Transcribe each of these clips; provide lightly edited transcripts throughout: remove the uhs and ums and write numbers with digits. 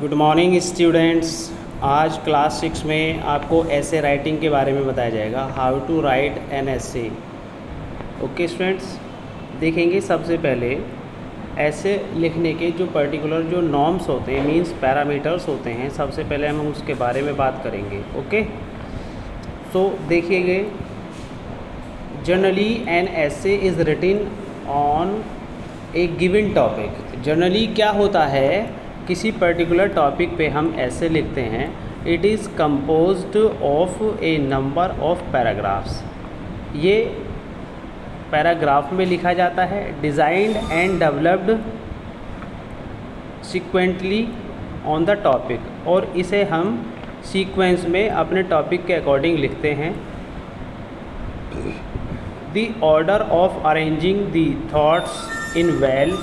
Good morning students. आज class 6 में आपको ऐसे राइटिंग के बारे में बताया जाएगा, हाउ टू राइट एन ऐसे। ओके स्टूडेंट्स, देखेंगे सबसे पहले ऐसे लिखने के जो पर्टिकुलर जो नॉर्म्स होते हैं, मींस पैरामीटर्स होते हैं, सबसे पहले हम उसके बारे में बात करेंगे। ओके, सो देखिएगा, generally an essay is written on a given topic. Generally क्या होता है, किसी पर्टिकुलर टॉपिक पे हम ऐसे लिखते हैं। It is composed of A number of paragraphs. ये पैराग्राफ में लिखा जाता है, designed and developed sequentially on the topic, और इसे हम सीक्वेंस में अपने टॉपिक के अकॉर्डिंग लिखते हैं। The order of arranging the thoughts in well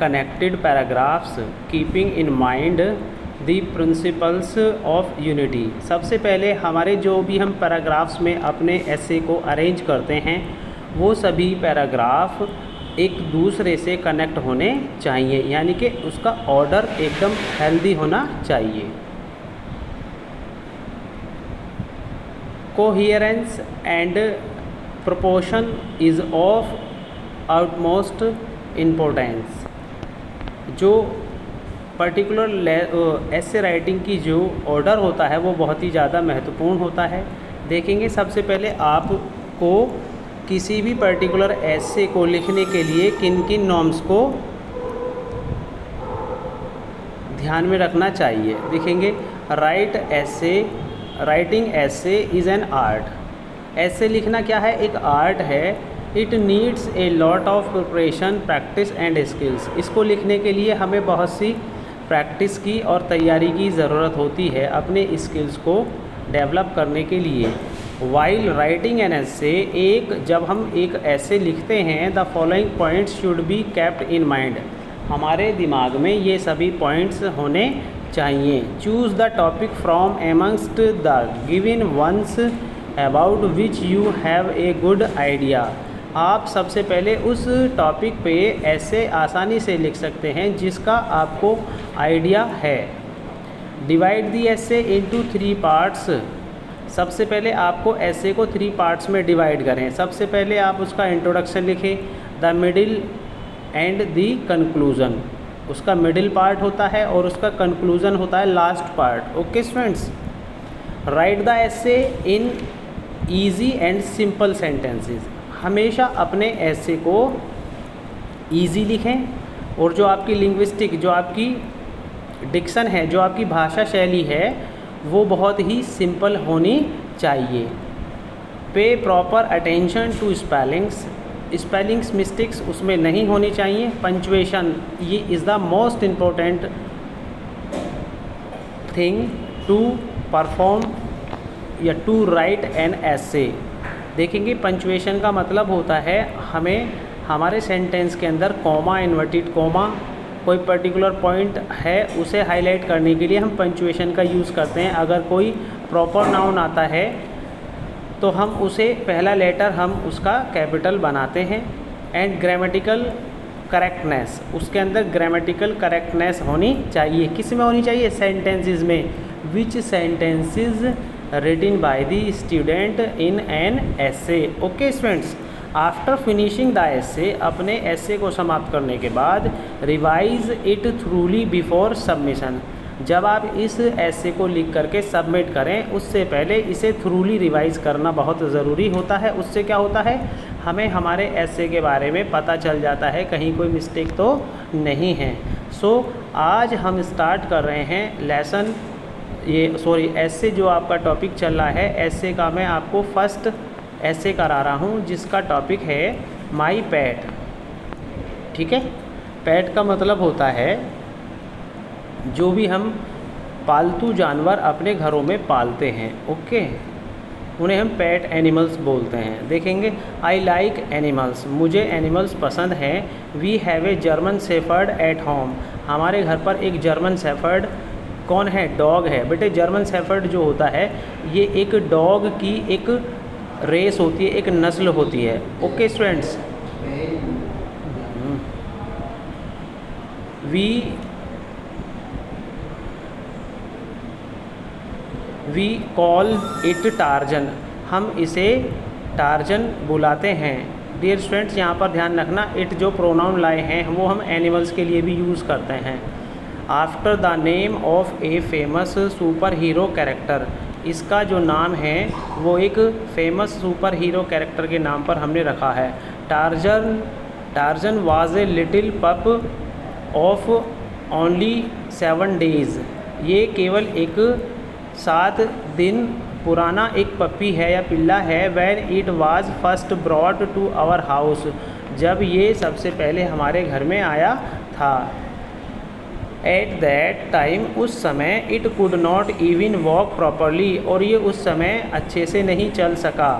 connected paragraphs keeping in mind the principles of unity। सबसे पहले हमारे जो भी हम पैराग्राफ्स में अपने ऐसे को अरेंज करते हैं, वो सभी पैराग्राफ एक दूसरे से कनेक्ट होने चाहिए, यानी कि उसका ऑर्डर एकदम हेल्दी होना चाहिए। Coherence and proportion is of outmost importance. जो पर्टिकुलर ऐसे राइटिंग की जो ऑर्डर होता है वो बहुत ही ज़्यादा महत्वपूर्ण होता है। देखेंगे सबसे पहले आपको किसी भी पर्टिकुलर ऐसे को लिखने के लिए किन किन नॉर्म्स को ध्यान में रखना चाहिए। देखेंगे, राइटिंग ऐसे इज़ एन आर्ट। ऐसे लिखना क्या है, एक आर्ट है। It needs a lot of preparation, practice and skills. इसको लिखने के लिए हमें बहुत सी प्रैक्टिस की और तैयारी की ज़रूरत होती है अपने स्किल्स को डेवलप करने के लिए। वाइल राइटिंग एन ऐसे, जब हम एक ऐसे लिखते हैं, the following points should be kept in mind. हमारे दिमाग में ये सभी पॉइंट्स होने चाहिए। Choose the topic from amongst the given ones about which you have a good idea. आप सबसे पहले उस टॉपिक पे ऐसे आसानी से लिख सकते हैं जिसका आपको आइडिया है। डिवाइड दी ऐसे इनटू 3 पार्ट्स। सबसे पहले आपको ऐसे को 3 पार्ट्स में डिवाइड करें। सबसे पहले आप उसका इंट्रोडक्शन लिखें, the middle and the conclusion. उसका मिडिल पार्ट होता है और उसका कंक्लूज़न होता है last part. Okay students, write the essay in easy and simple sentences. हमेशा अपने ऐसे को ईजी लिखें, और जो आपकी लिंग्विस्टिक, जो आपकी डिक्शन है, जो आपकी भाषा शैली है, वो बहुत ही सिंपल होनी चाहिए। Pay proper attention to spellings mistakes उसमें नहीं होनी चाहिए। पंचुएशन, ये is the most important thing to perform या टू राइट एन ऐसे। देखेंगे, पंचुएशन का मतलब होता है हमें हमारे सेंटेंस के अंदर कॉमा, इन्वर्टेड कॉमा, कोई पर्टिकुलर पॉइंट है उसे हाईलाइट करने के लिए हम पंचुएशन का यूज़ करते हैं। अगर कोई प्रॉपर नाउन आता है तो हम उसे पहला लेटर हम उसका कैपिटल बनाते हैं। एंड ग्रामेटिकल करेक्टनेस, उसके अंदर ग्रामेटिकल करेक्टनेस होनी चाहिए। किस में होनी चाहिए, सेंटेंसेस में। Which sentences written by the student in an essay। Okay students, after finishing the essay, अपने essay को समाप्त करने के बाद, revise it thoroughly before submission. जब आप इस essay को लिख करके सबमिट करें, उससे पहले इसे थ्रूली रिवाइज करना बहुत ज़रूरी होता है। उससे क्या होता है, हमें हमारे essay के बारे में पता चल जाता है कहीं कोई मिस्टेक तो नहीं है। सो आज हम स्टार्ट कर रहे हैं लेसन, ऐसे जो आपका टॉपिक चल रहा है, ऐसे का मैं आपको फर्स्ट ऐसे करा रहा हूँ, जिसका टॉपिक है माई पेट। ठीक है, पेट का मतलब होता है जो भी हम पालतू जानवर अपने घरों में पालते हैं। ओके, उन्हें हम पेट एनिमल्स बोलते हैं। देखेंगे, आई लाइक एनिमल्स, मुझे एनिमल्स पसंद हैं। We have a German shepherd at home, हमारे घर पर एक जर्मन शेफर्ड कौन है, डॉग है। बेटे, जर्मन शेफर्ड जो होता है ये एक डॉग की एक रेस होती है, एक नस्ल होती है। Okay students, we we call it Tarzan, हम इसे टार्जन बुलाते हैं। डियर स्टूडेंट्स, यहाँ पर ध्यान रखना, इट जो प्रोनाउन लाए हैं वो हम एनिमल्स के लिए भी यूज़ करते हैं। After the name of a famous super hero character, इसका जो नाम है वो एक फेमस सुपर हीरो कैरेक्टर के नाम पर हमने रखा है। टार्जन वाज ए लिटिल पप ऑफ ओनली 7 days, ये केवल एक 7 दिन पुराना एक पप्पी है या पिल्ला है। When it was first brought to our house, जब ये सबसे पहले हमारे घर में आया था। एट दैट टाइम, उस समय, it could not even walk properly, और ये उस समय अच्छे से नहीं चल सका।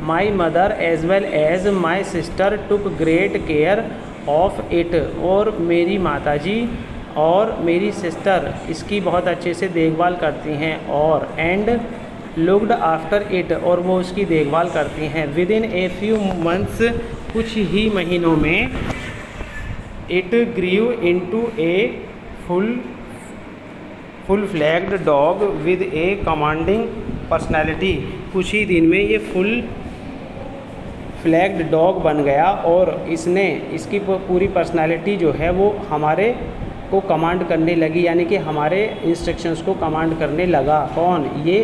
My mother as well as my sister took great care of it, और मेरी माताजी और मेरी सिस्टर इसकी बहुत अच्छे से देखभाल करती हैं। और एंड लुक्ड आफ्टर इट, और वो उसकी देखभाल करती हैं। Within a few months, कुछ ही महीनों में, it grew into a full fledged dog with a commanding personality, कुछ ही दिन में ये फुल फ्लैग्ड डॉग बन गया और इसकी पूरी पर्सनैलिटी जो है वो हमारे को कमांड करने लगी, यानी कि हमारे इंस्ट्रक्शंस को कमांड करने लगा। कौन? ये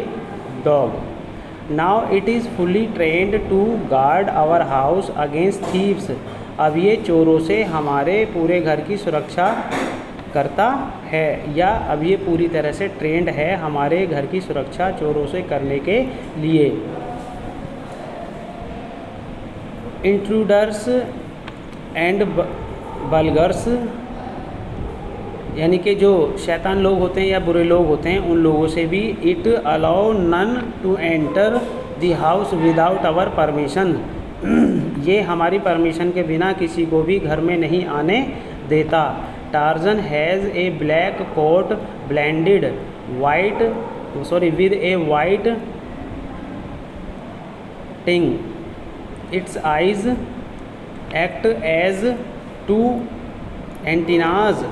dog. Now it is fully trained to guard our house against thieves, अब ये चोरों से हमारे पूरे घर की सुरक्षा करता है, या अब ये पूरी तरह से ट्रेंड है हमारे घर की सुरक्षा चोरों से करने के लिए। इंट्रूडर्स एंड बल्गर्स, यानी कि जो शैतान लोग होते हैं या बुरे लोग होते हैं उन लोगों से भी। It allow none to enter the house without our permission, ये हमारी परमिशन के बिना किसी को भी घर में नहीं आने देता। Tarzan has a black coat blended with a white tinge, its eyes act as 2 antennas,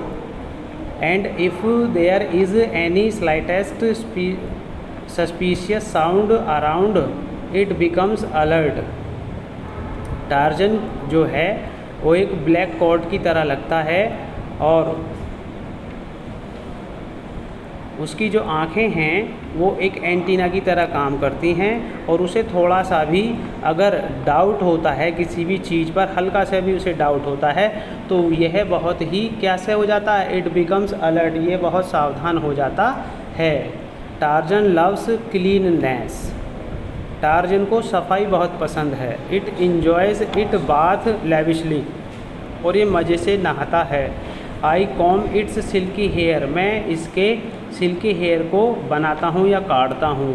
and if there is any slightest suspicious sound around, it becomes alert। Torsion जो है वो एक ब्लैक कॉर्ड की तरह लगता है और उसकी जो आँखें हैं वो एक एंटीना की तरह काम करती हैं, और उसे थोड़ा सा भी अगर डाउट होता है किसी भी चीज़ पर, हल्का सा भी उसे डाउट होता है तो यह बहुत ही कैसे हो जाता है, इट बिकम्स अलर्ट, ये बहुत सावधान हो जाता है। टार्जन लव्स क्लीननेस, टार्जन को सफाई बहुत पसंद है। It enjoys it bath lavishly, और ये मज़े से नहाता है। I comb its silky hair, मैं इसके सिल्की हेयर को बनाता हूँ या काटता हूँ।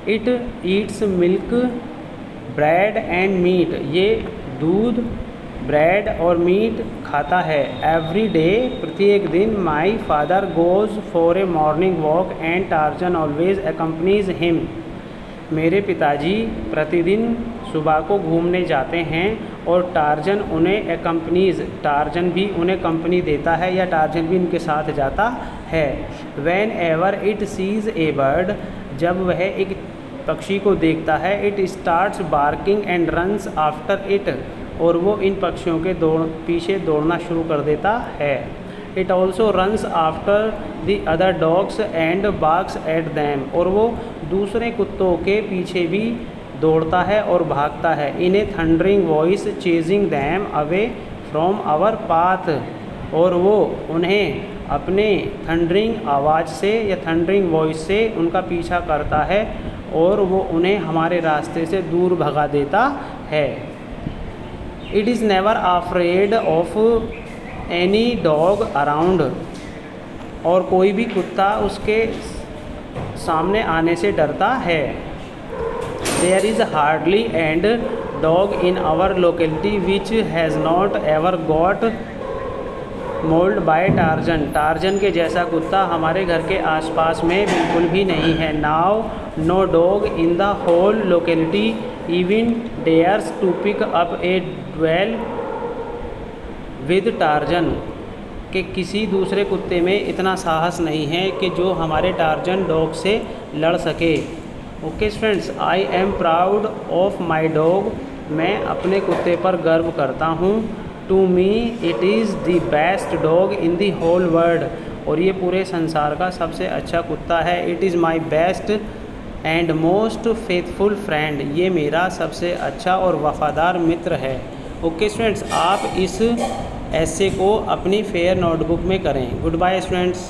It eats milk bread and meat, ये दूध, ब्रेड और मीट खाता है। एवरी डे, प्रत्येक दिन। My father goes for a morning walk and Tarzan always accompanies him, मेरे पिताजी प्रतिदिन सुबह को घूमने जाते हैं और टार्जन उन्हें एकम्पनीज, टार्जन भी उन्हें कंपनी देता है या टार्जन भी उनके साथ जाता है। Whenever it sees a bird, जब वह एक पक्षी को देखता है, it starts barking and runs after it, और वो इन पक्षियों के पीछे दौड़ना शुरू कर देता है। It also runs after the other dogs and barks at them, और वो दूसरे कुत्तों के पीछे भी दौड़ता है और भागता है। In a thundering voice chasing them away from our path, और वो उन्हें अपने थंडरिंग आवाज़ से या थंडरिंग वॉइस से उनका पीछा करता है और वो उन्हें हमारे रास्ते से दूर भगा देता है। It is never afraid of any dog around, और कोई भी कुत्ता उसके सामने आने से डरता है। There is hardly and dog in our locality which has not ever got mauled by Tarzan, Tarzan के जैसा कुत्ता हमारे घर के आसपास में बिल्कुल भी नहीं है। Now no dog in the whole locality even dares to pick up a duel with Tarzan, कि किसी दूसरे कुत्ते में इतना साहस नहीं है कि जो हमारे टार्जन डॉग से लड़ सके। Okay students, I am proud of my dog, मैं अपने कुत्ते पर गर्व करता हूँ। To me it is the best dog in the whole world, और ये पूरे संसार का सबसे अच्छा कुत्ता है। It is my best and most faithful friend, ये मेरा सबसे अच्छा और वफ़ादार मित्र है। ओके स्टूडेंट्स, आप इस ऐसे को अपनी फेयर नोटबुक में करें। Good bye students.